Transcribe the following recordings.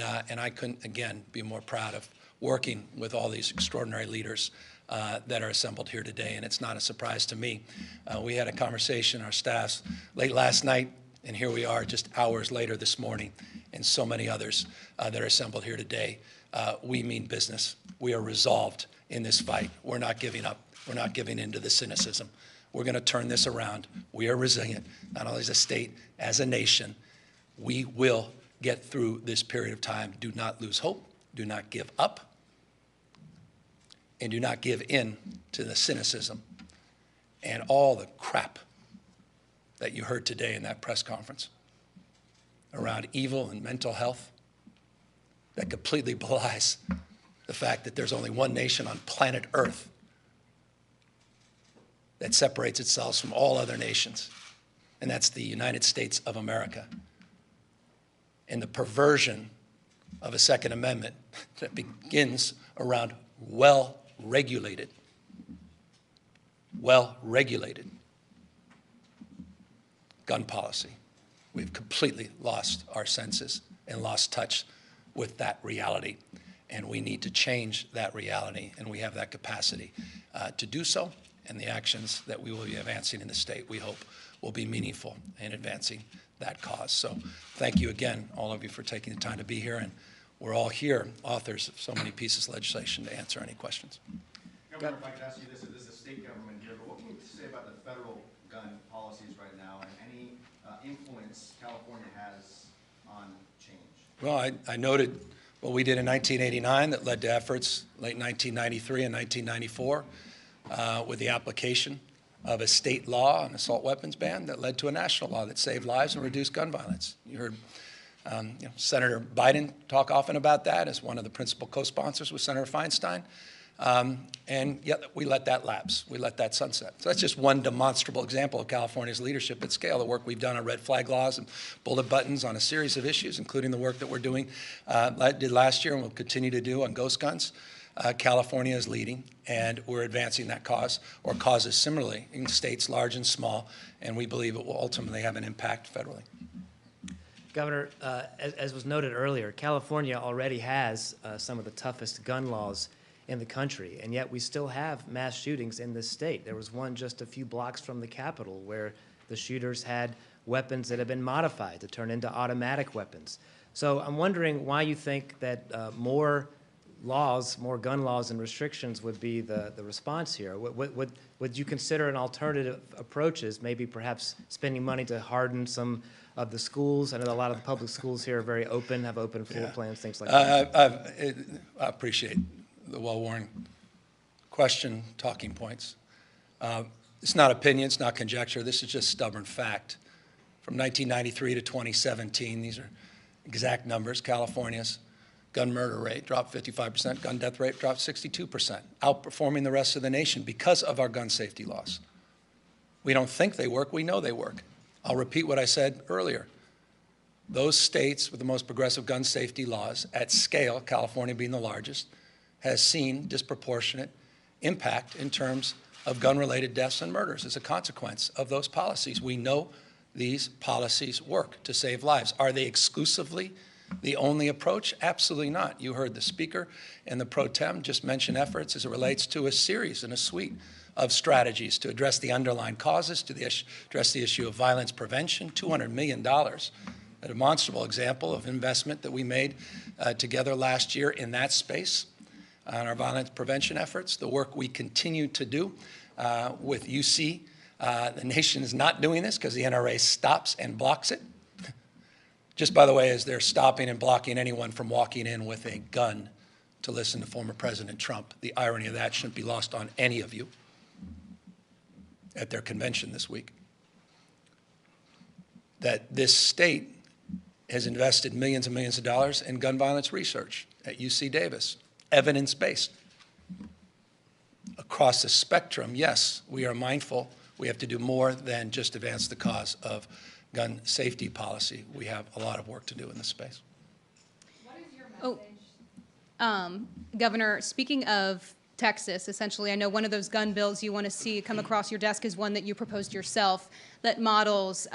And I couldn't, again, be more proud of working with all these extraordinary leaders that are assembled here today, and it's not a surprise to me. We had a conversation, our staffs, late last night, and here we are just hours later this morning, and so many others that are assembled here today. We mean business. We are resolved in this fight. We're not giving up. We're not giving in to the cynicism. We're going to turn this around. We are resilient, not only as a state, as a nation. We will get through this period of time. Do not lose hope. Do not give up. And do not give in to the cynicism and all the crap that you heard today in that press conference around evil and mental health that completely belies the fact that there's only one nation on planet Earth that separates itself from all other nations, and that's the United States of America. And the perversion of a Second Amendment that begins around well-regulated gun policy. We've completely lost our senses and lost touch with that reality. And we need to change that reality, and we have that capacity to do so. And the actions that we will be advancing in the state, we hope, will be meaningful in advancing that cause. So thank you again, all of you, for taking the time to be here. And we're all here, authors of so many pieces of legislation, to answer any questions. Governor, if I could ask you this, this is a state government here, but what can you say about the federal gun policies right now and any influence California has on change? Well, I noted what we did in 1989 that led to efforts late 1993 and 1994 with the application of a state law, an assault weapons ban, that led to a national law that saved lives and reduced gun violence. You heard Senator Biden talk often about that as one of the principal co-sponsors with Senator Feinstein. And yet we let that lapse. We let that sunset. So that's just one demonstrable example of California's leadership at scale, the work we've done on red flag laws and bullet buttons on a series of issues, including the work that we're doing, did last year and will continue to do on ghost guns. California is leading, and we're advancing that cause, or causes similarly, in states large and small, and we believe it will ultimately have an impact federally. Governor, as was noted earlier, California already has some of the toughest gun laws in the country, and yet we still have mass shootings in this state. There was one just a few blocks from the Capitol where the shooters had weapons that had been modified to turn into automatic weapons. So I'm wondering why you think that more gun laws and restrictions would be the response here. Would you consider an alternative approaches, maybe perhaps spending money to harden some of the schools? I know a lot of the public schools here are very open, have open floor plans, things like that. I appreciate the well-worn question, talking points. It's not opinion, it's not conjecture, this is just stubborn fact. From 1993 to 2017, these are exact numbers, California's gun murder rate dropped 55%, gun death rate dropped 62%, outperforming the rest of the nation because of our gun safety laws. We don't think they work, we know they work. I'll repeat what I said earlier. Those states with the most progressive gun safety laws at scale, California being the largest, has seen disproportionate impact in terms of gun-related deaths and murders as a consequence of those policies. We know these policies work to save lives. Are they exclusively the only approach? Absolutely not. You heard the Speaker and the Pro Tem just mention efforts as it relates to a series and a suite of strategies to address the underlying causes, to address the issue of violence prevention, $200 million, a demonstrable example of investment that we made together last year in that space on our violence prevention efforts, the work we continue to do with UC. The nation is not doing this because the NRA stops and blocks it. Just by the way, as they're stopping and blocking anyone from walking in with a gun to listen to former President Trump. The irony of that shouldn't be lost on any of you at their convention this week. That this state has invested millions and millions of dollars in gun violence research at UC Davis, evidence-based. Across the spectrum, yes, we are mindful we have to do more than just advance the cause of gun safety policy. We have a lot of work to do in this space. What is your message? Governor, speaking of Texas, essentially, I know one of those gun bills you want to see come across your desk is one that you proposed yourself that models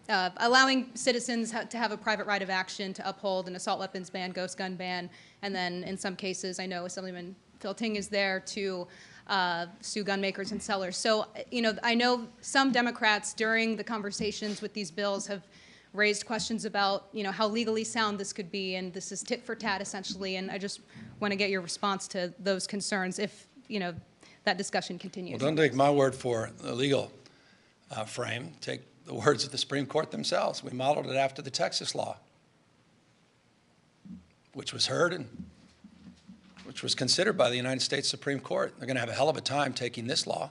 allowing citizens to have a private right of action to uphold an assault weapons ban, ghost gun ban, and then in some cases, I know Assemblyman Phil Ting is there to sue gun makers and sellers. So, I know some Democrats during the conversations with these bills have raised questions about, how legally sound this could be, and this is tit for tat essentially, and I just want to get your response to those concerns if, that discussion continues. Well, don't take my word for the legal frame. Take the words of the Supreme Court themselves. We modeled it after the Texas law, which was heard and which was considered by the United States Supreme Court. They're going to have a hell of a time taking this law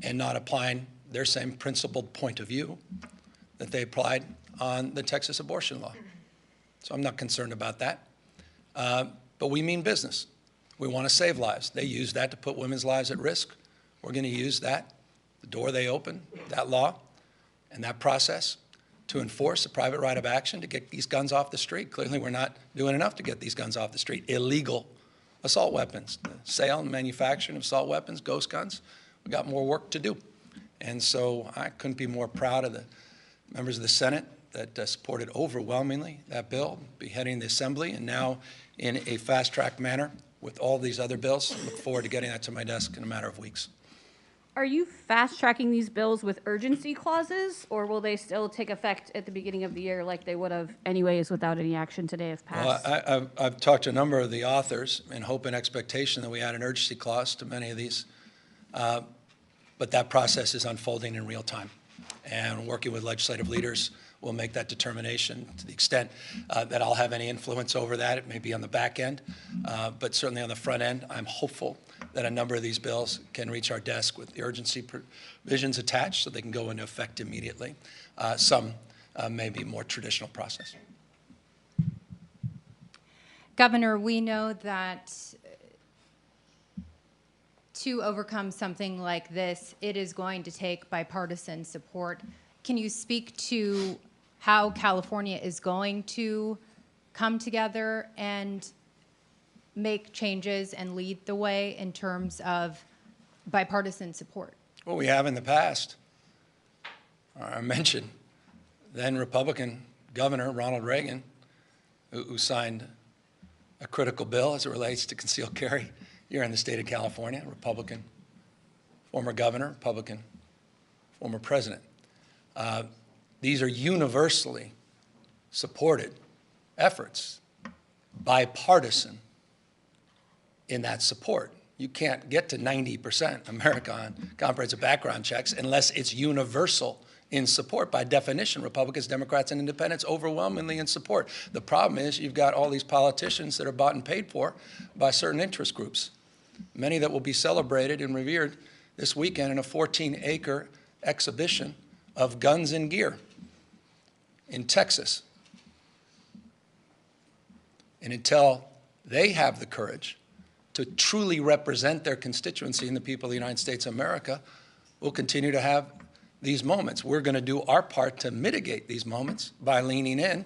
and not applying their same principled point of view that they applied on the Texas abortion law. So I'm not concerned about that. But we mean business. We want to save lives. They use that to put women's lives at risk. We're going to use that, the door they open, that law, and that process to enforce a private right of action to get these guns off the street. Clearly, we're not doing enough to get these guns off the street. Illegal assault weapons, the sale and manufacturing of assault weapons, ghost guns, we've got more work to do. And so I couldn't be more proud of the members of the Senate that supported overwhelmingly that bill, beheading the Assembly, and now in a fast-track manner with all these other bills. Look forward to getting that to my desk in a matter of weeks. Are you fast-tracking these bills with urgency clauses, or will they still take effect at the beginning of the year like they would have anyways without any action today if passed? Well, I've talked to a number of the authors in hope and expectation that we add an urgency clause to many of these. But that process is unfolding in real time. And working with legislative leaders, we'll make that determination to the extent that I'll have any influence over that. It may be on the back end, but certainly on the front end, I'm hopeful that a number of these bills can reach our desk with the urgency provisions attached so they can go into effect immediately. Some may be more traditional process. Governor, we know that to overcome something like this, it is going to take bipartisan support. Can you speak to how California is going to come together and make changes and lead the way in terms of bipartisan support? Well, we have in the past. I mentioned then Republican Governor Ronald Reagan, who signed a critical bill as it relates to concealed carry here in the state of California, Republican, former governor, Republican, former president. These are universally supported efforts, bipartisan in that support. You can't get to 90% America on comprehensive background checks unless it's universal in support. By definition, Republicans, Democrats, and independents overwhelmingly in support. The problem is you've got all these politicians that are bought and paid for by certain interest groups, many that will be celebrated and revered this weekend in a 14-acre exhibition of guns and gear in Texas. And until they have the courage to truly represent their constituency and the people of the United States of America, we'll continue to have these moments. We're going to do our part to mitigate these moments by leaning in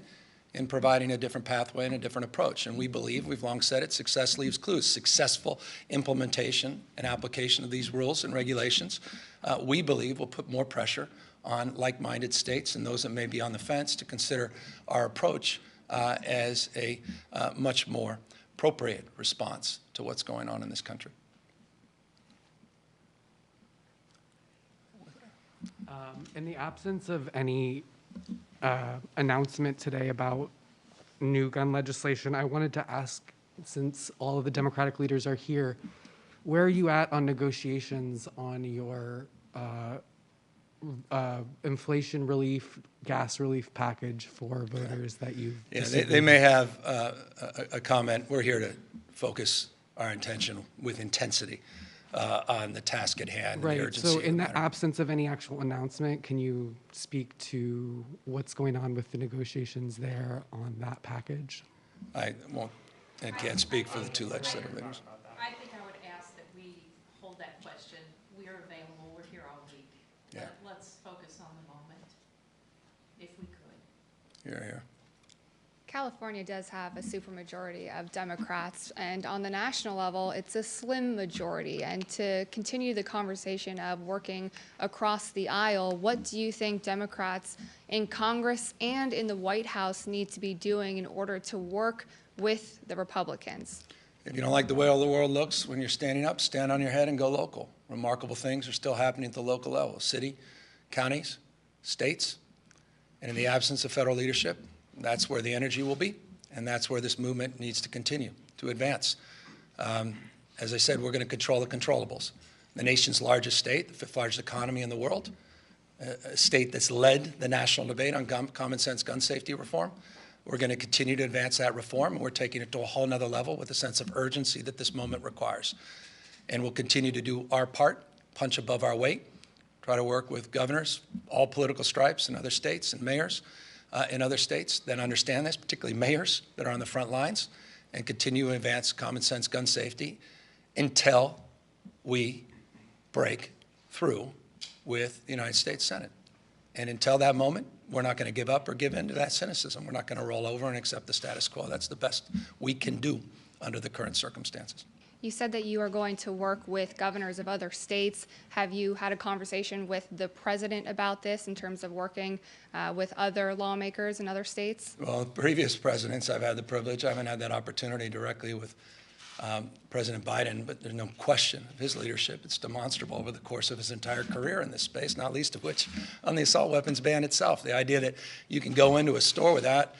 and providing a different pathway and a different approach. And we believe, we've long said it, success leaves clues. Successful implementation and application of these rules and regulations, we believe, will put more pressure on like-minded states and those that may be on the fence to consider our approach as a much more appropriate response to what's going on in this country. In the absence of any announcement today about new gun legislation, I wanted to ask, since all of the Democratic leaders are here, where are you at on negotiations on your inflation relief, gas relief package for voters that you've... Yeah, they may have a comment. We're here to focus our attention with intensity on the task at hand. Right. And the urgency So of in the matter. absence of any actual announcement, can you speak to what's going on with the negotiations there on that package? I won't and can't speak for the two legislative leaders. I think I would ask that we hold that question. We are available. We're here all week. Yeah. Let's focus on the moment, if we could. Here, here. California does have a supermajority of Democrats, and on the national level, it's a slim majority. And to continue the conversation of working across the aisle, what do you think Democrats in Congress and in the White House need to be doing in order to work with the Republicans? If you don't like the way all the world looks when you're standing up, stand on your head and go local. Remarkable things are still happening at the local level, city, counties, states. And in the absence of federal leadership, that's where the energy will be, and that's where this movement needs to continue to advance. As I said, we're going to control the controllables. The nation's largest state, the fifth largest economy in the world, a state that's led the national debate on common sense gun safety reform. We're going to continue to advance that reform, and we're taking it to a whole nother level with a sense of urgency that this moment requires. And we'll continue to do our part, punch above our weight, try to work with governors, all political stripes in other states, and mayors in other states that understand this, particularly mayors that are on the front lines, and continue to advance common sense gun safety until we break through with the United States Senate. And until that moment, we're not going to give up or give in to that cynicism. We're not going to roll over and accept the status quo. That's the best we can do under the current circumstances. You said that you are going to work with governors of other states. Have you had a conversation with the president about this in terms of working with other lawmakers in other states? Well, previous presidents, I've had the privilege. I haven't had that opportunity directly with President Biden, but there's no question of his leadership. It's demonstrable over the course of his entire career in this space, not least of which on the assault weapons ban itself. The idea that you can go into a store without,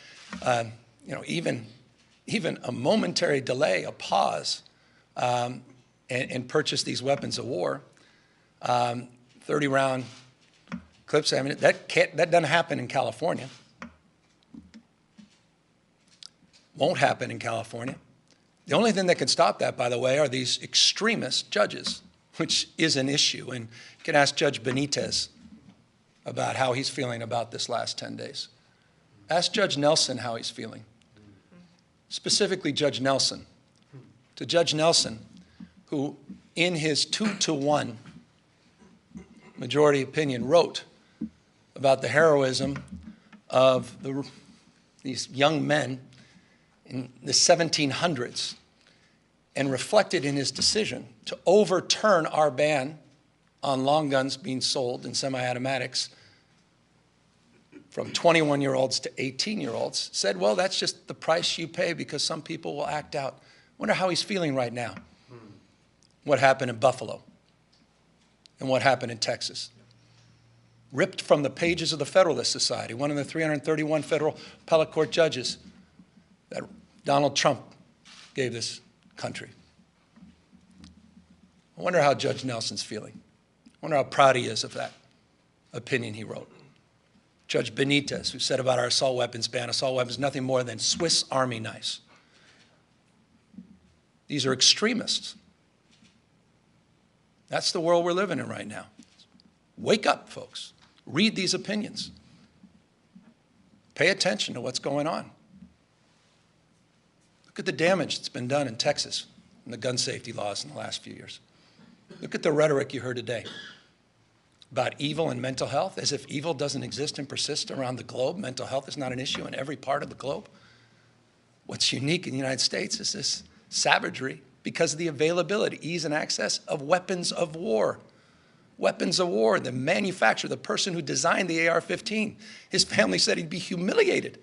even a momentary delay, a pause, and purchase these weapons of war, 30-round clips. I mean, that doesn't happen in California. Won't happen in California. The only thing that can stop that, by the way, are these extremist judges, which is an issue. And you can ask Judge Benitez about how he's feeling about this last 10 days. Ask Judge Nelson how he's feeling. Specifically, Judge Nelson. To Judge Nelson, who in his 2-to-1 majority opinion wrote about the heroism of these young men in the 1700s and reflected in his decision to overturn our ban on long guns being sold in semi-automatics from 21-year-olds to 18-year-olds, said, well, that's just the price you pay because some people will act out. Wonder how he's feeling right now. What happened in Buffalo and what happened in Texas. Ripped from the pages of the Federalist Society, one of the 331 federal appellate court judges that Donald Trump gave this country. I wonder how Judge Nelson's feeling. I wonder how proud he is of that opinion he wrote. Judge Benitez, who said about our assault weapons ban, assault weapons nothing more than Swiss Army knives. These are extremists. That's the world we're living in right now. Wake up, folks. Read these opinions. Pay attention to what's going on. Look at the damage that's been done in Texas and the gun safety laws in the last few years. Look at the rhetoric you heard today about evil and mental health, as if evil doesn't exist and persist around the globe. Mental health is not an issue in every part of the globe. What's unique in the United States is this savagery because of the availability, ease, and access of weapons of war. Weapons of war, the manufacturer, the person who designed the AR-15, his family said he'd be humiliated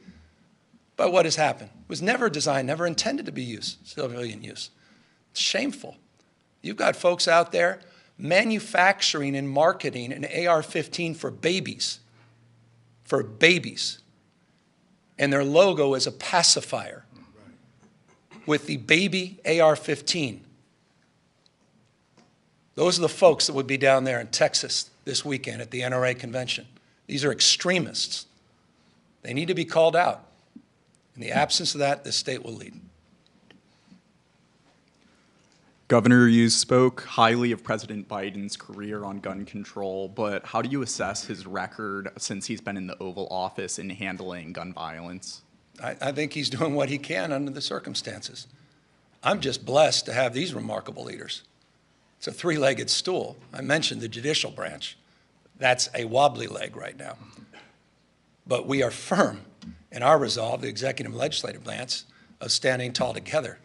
by what has happened. It was never designed, never intended to be used, civilian use. It's shameful. You've got folks out there manufacturing and marketing an AR-15 for babies, and their logo is a pacifier with the baby AR-15. Those are the folks that would be down there in Texas this weekend at the NRA convention. These are extremists. They need to be called out. In the absence of that, this state will lead. Governor, you spoke highly of President Biden's career on gun control, but how do you assess his record since he's been in the Oval Office in handling gun violence? I think he's doing what he can under the circumstances. I'm just blessed to have these remarkable leaders. It's a three-legged stool. I mentioned the judicial branch. That's a wobbly leg right now. But we are firm and our resolve, the executive and legislative branch, of standing tall together,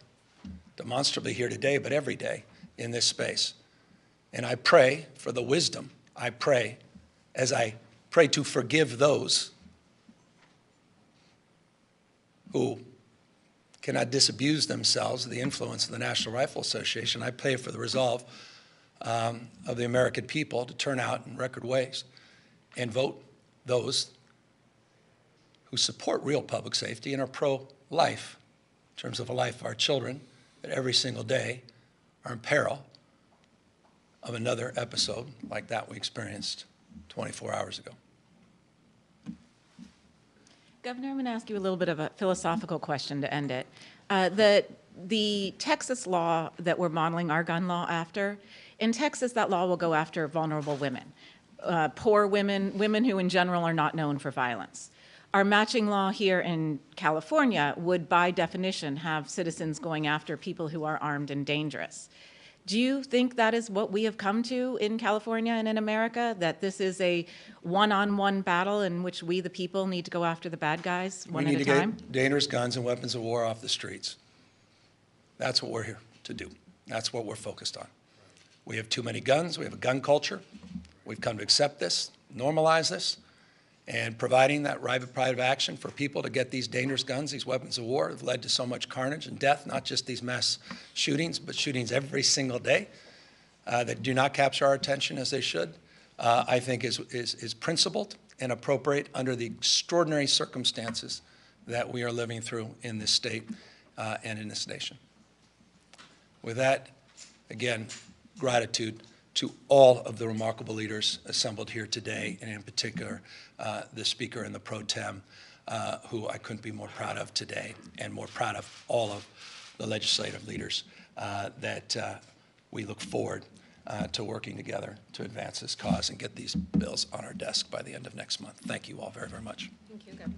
demonstrably here today, but every day in this space. And I pray for the wisdom. I pray, as I pray to forgive those who cannot disabuse themselves of the influence of the National Rifle Association. I pray for the resolve of the American people to turn out in record ways and vote those who support real public safety and are pro-life in terms of the life of our children that every single day are in peril of another episode like that we experienced 24 hours ago. Governor, I'm going to ask you a little bit of a philosophical question to end it. The Texas law that we're modeling our gun law after, in Texas, that law will go after vulnerable women, poor women, women who in general are not known for violence. Our matching law here in California would, by definition, have citizens going after people who are armed and dangerous. Do you think that is what we have come to in California and in America, that this is a one-on-one battle in which we, the people, need to go after the bad guys one at a time? We need to get dangerous guns and weapons of war off the streets. That's what we're here to do. That's what we're focused on. We have too many guns. We have a gun culture. We've come to accept this, normalize this, and providing that right of private action for people to get these dangerous guns, these weapons of war, have led to so much carnage and death, not just these mass shootings, but shootings every single day that do not capture our attention as they should, I think is principled and appropriate under the extraordinary circumstances that we are living through in this state and in this nation. With that, again, gratitude to all of the remarkable leaders assembled here today, and in particular, the Speaker and the Pro Tem, who I couldn't be more proud of today, and more proud of all of the legislative leaders that we look forward to working together to advance this cause and get these bills on our desk by the end of next month. Thank you all very, very much. Thank you, Governor.